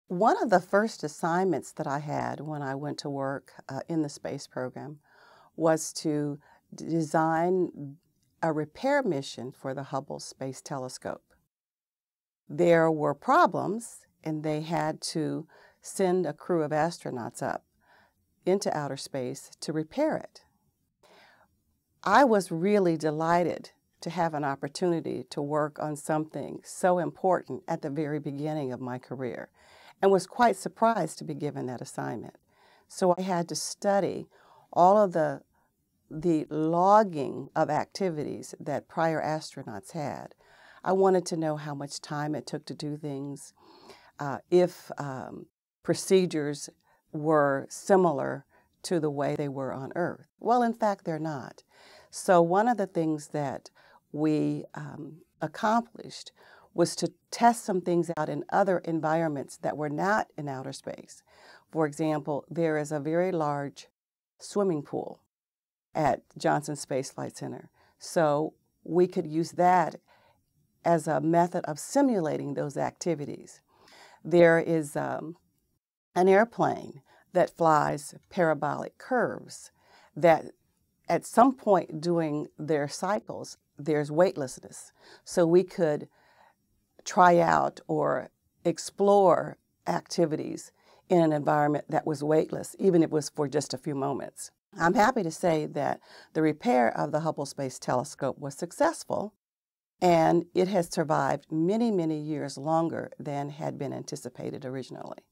One of the first assignments that I had when I went to work in the space program was to design a repair mission for the Hubble Space Telescope. There were problems, and they had to send a crew of astronauts up into outer space to repair it. I was really delighted to have an opportunity to work on something so important at the very beginning of my career, and was quite surprised to be given that assignment. So I had to study all of the logging of activities that prior astronauts had. I wanted to know how much time it took to do things, if procedures were similar to the way they were on Earth. Well, in fact, they're not. So one of the things that we accomplished was to test some things out in other environments that were not in outer space. For example, there is a very large swimming pool at Johnson Space Flight Center. So we could use that as a method of simulating those activities. There is an airplane that flies parabolic curves that at some point during their cycles, there's weightlessness. So we could try out or explore activities in an environment that was weightless, even if it was for just a few moments. I'm happy to say that the repair of the Hubble Space Telescope was successful, and it has survived many, many years longer than had been anticipated originally.